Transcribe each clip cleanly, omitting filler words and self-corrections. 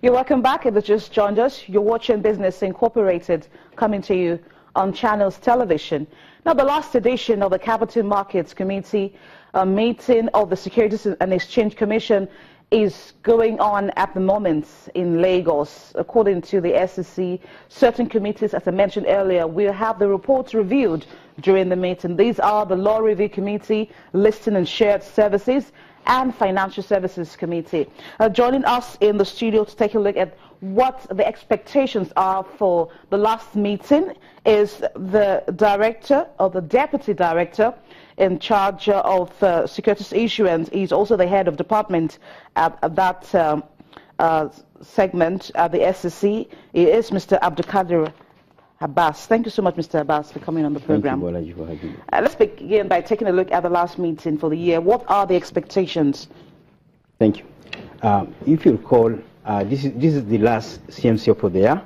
You're welcome back. If you just joined us, you're watching Business Incorporated coming to you on Channels Television. Now, the last edition of the Capital Markets Committee meeting of the Securities and Exchange Commission is going on at the moment in Lagos. According to the SEC, certain committees, as I mentioned earlier, will have the reports reviewed during the meeting. These are the Law Review Committee, Listing and Shared Services, and Financial Services Committee. Joining us in the studio to take a look at what the expectations are for the last meeting is the director, or the deputy director, in charge of securities issuance. He's also the head of department at that segment at the SEC. He is Mr. Abdulkadir Abbas. Thank you so much, Mr. Abbas, for coming on the program. Thank you, Bolaji. Let's begin by taking a look at the last meeting for the year. What are the expectations? Thank you. If you recall, this is the last CMC for the year,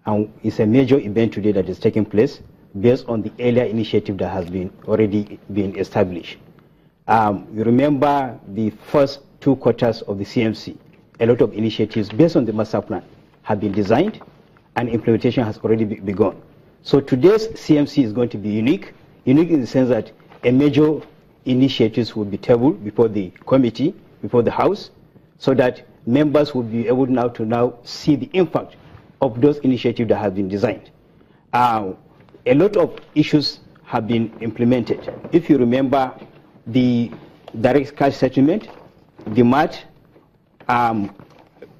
and it's a major event today that is taking place based on the earlier initiative that has already been established. You remember the first 2 quarters of the CMC, a lot of initiatives based on the master plan have been designed, and implementation has already begun. So today's CMC is going to be unique in the sense that a major initiatives will be tabled before the committee, before the House, so that members will be able now to see the impact of those initiatives that have been designed. A lot of issues have been implemented. If you remember, the direct cash settlement, the MAT,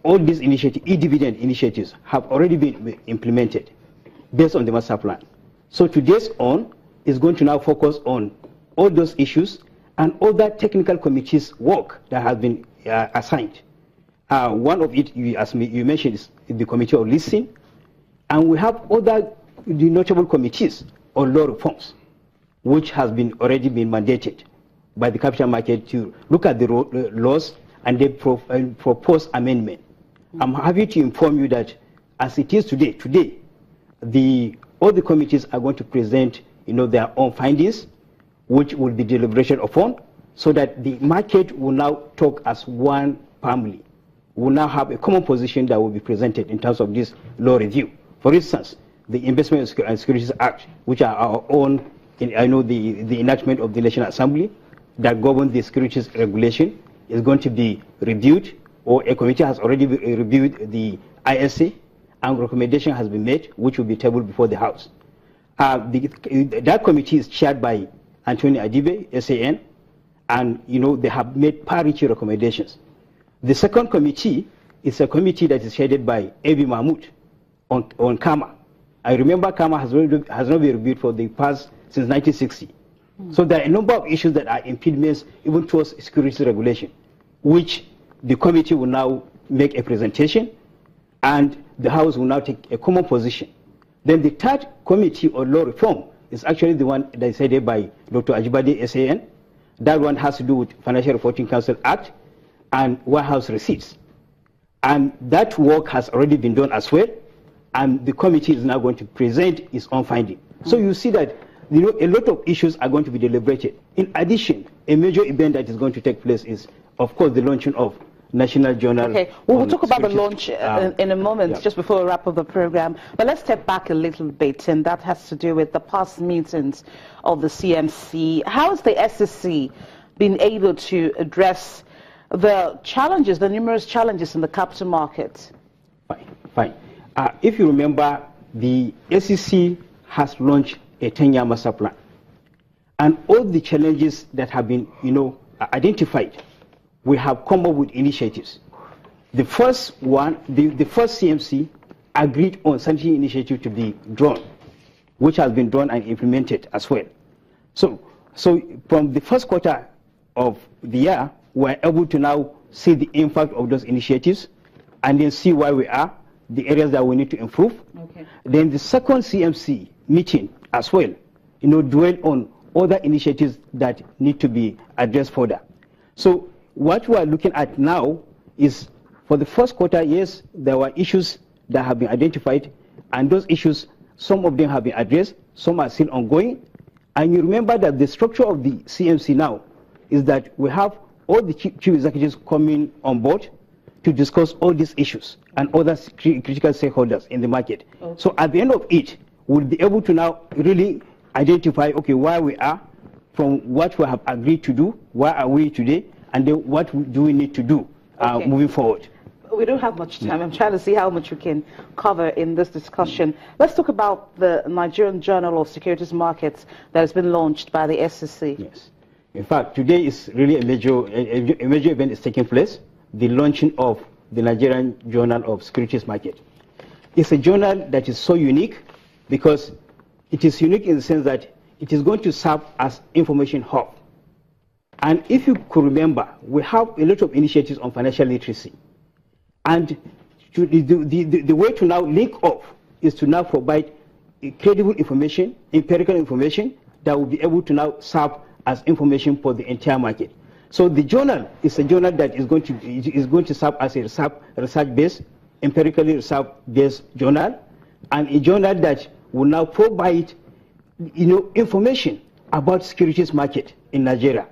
all these initiatives, e-dividend initiatives, have already been implemented based on the master plan. So today's is going to now focus on all those issues and other technical committees' work that has been assigned. One of it, as you mentioned, is the Committee of Listing, and we have other notable committees on law reforms, which has already been mandated by the capital market to look at the laws and they propose amendment. I'm happy to inform you that as it is today, all the committees are going to present their own findings, which will be deliberation upon, so that the market will now talk as one family. We will now have a common position that will be presented in terms of this law review. For instance, the Investment and Securities Act, which are our own, the enactment of the National Assembly that governs the securities regulation, is going to be reviewed, or a committee has already reviewed the ISA, and recommendation has been made, which will be tabled before the House. That committee is chaired by Anthony Adibe, SAN, and they have made parity recommendations. The second committee is a committee that is headed by Ebi Mahmoud on KAMA. I remember KAMA has not been reviewed for the past since 1960. So there are a number of issues that are impediments even towards security regulation, which the committee will now make a presentation, and the House will now take a common position. Then the third committee on law reform is actually the one that is headed by Dr. Ajibade SAN. That one has to do with Financial Reporting Council Act and warehouse receipts. And that work has already been done as well, and the committee is now going to present its own finding. So you see that a lot of issues are going to be deliberated. In addition, a major event that is going to take place is, of course, the launching of National Journal. Okay, we'll talk about the launch in a moment, just before we wrap up the program. But let's step back a little bit, and that has to do with the past meetings of the CMC. How has the SEC been able to address the challenges, the numerous challenges in the capital market? Fine. If you remember, the SEC has launched a 10-year master plan, and all the challenges that have been, identified, we have come up with initiatives. The first one, the first CMC agreed on such an initiative to be drawn, which has been drawn and implemented as well. So from the first quarter of the year, we're able to now see the impact of those initiatives and then see where we are, the areas that we need to improve. Okay. Then the second CMC meeting as well, dwell on other initiatives that need to be addressed further. So what we are looking at now is, for the first quarter, yes, there were issues that have been identified, and those issues, some of them have been addressed, some are still ongoing. And you remember that the structure of the CMC now is that we have all the chief executives coming on board to discuss all these issues and other critical stakeholders in the market. Okay. So at the end of it, we'll be able to now really identify, okay, where we are, from what we have agreed to do, where are we today, and then what do we need to do moving forward. We don't have much time. I'm trying to see how much we can cover in this discussion. Let's talk about the Nigerian Journal of Securities Markets that has been launched by the SEC. Yes. In fact, today is really a major event is taking place, the launching of the Nigerian Journal of Securities Market. It's a journal that is so unique because it is unique in the sense that it is going to serve as information hub. And if you could remember, we have a lot of initiatives on financial literacy. And the way to now link up is to now provide credible information, empirical information that will be able to now serve as information for the entire market. So the journal is a journal that is going to serve as a research-based, empirically research-based journal, and a journal that will now provide, information about securities market in Nigeria.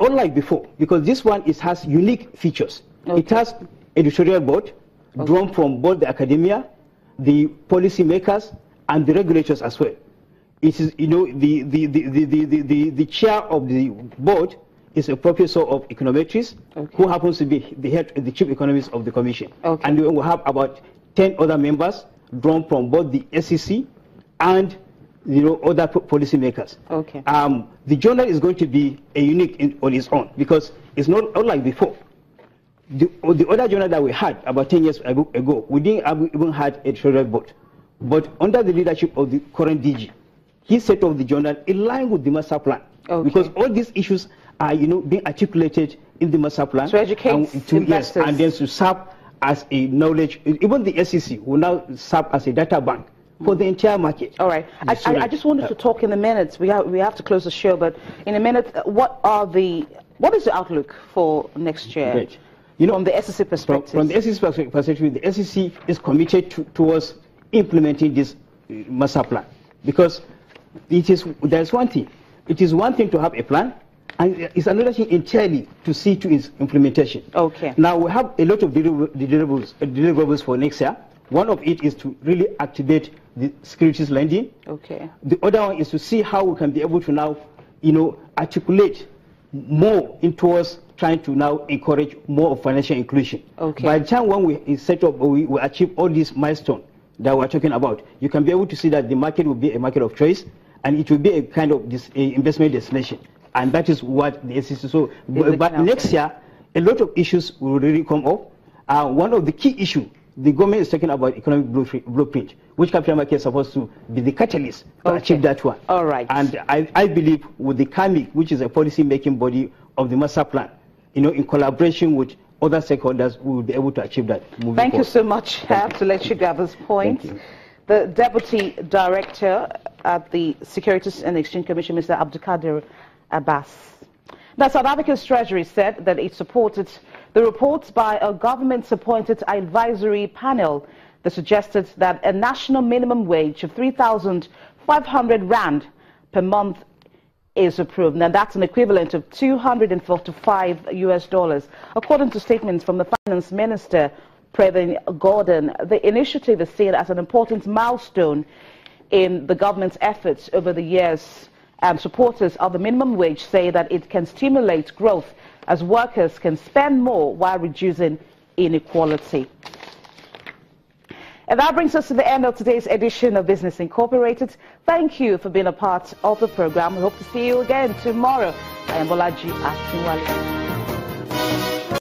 Unlike before, because this one has unique features. Okay. It has editorial board drawn from both the academia, the policy makers, and the regulators as well. It is, the chair of the board is a professor of econometrics, okay, who happens to be the chief economist of the commission. Okay. And we will have about 10 other members drawn from both the SEC and other policy makers. Okay. The journal is going to be a unique on its own because it's not unlike before. The other journal that we had about 10 years ago, we didn't even have editorial board. But under the leadership of the current DG, he set up the journal in line with the master plan. Okay. Because all these issues are being articulated in the master plan. To educate investors. Yes, and then to serve as a knowledge, even the SEC will now serve as a data bank for the entire market. All right. I just wanted to talk in a minute. We have to close the show, but in a minute, what is the outlook for next year? Great. From the SEC perspective. From the SEC perspective, the SEC is committed towards implementing this master plan, because there's one thing. It is one thing to have a plan, and it's another thing entirely to see to its implementation. Okay. Now we have a lot of deliverables for next year. One of it is to really activate the securities lending. Okay. The other one is to see how we can be able to now, articulate more towards trying to now encourage more of financial inclusion. Okay. By the time when we set up, we achieve all these milestones that we're talking about, you can be able to see that the market will be a market of choice, and it will be a kind of investment destination. And that is what the SEC. So, but next year, a lot of issues will really come up. One of the key issues, the government is talking about economic blueprint, which capital market is supposed to be the catalyst to achieve that one. All right. And I believe with the CAMIC, which is a policy-making body of the master plan, in collaboration with other stakeholders, we will be able to achieve that. Thank you so much. I have to let you go at this point. The Deputy Director at the Securities and Exchange Commission, Mr. Abdulkadir Abbas. Now, South Africa's Treasury said that it supported the reports by a government-appointed advisory panel that suggested that a national minimum wage of 3,500 rand per month is approved. Now, that's an equivalent of $245 US. According to statements from the Finance Minister, Pravin Gordhan, the initiative is seen as an important milestone in the government's efforts over the years. And supporters of the minimum wage say that it can stimulate growth as workers can spend more while reducing inequality. And that brings us to the end of today's edition of Business Incorporated. Thank you for being a part of the program. We hope to see you again tomorrow. I am Bolaji Akinwale.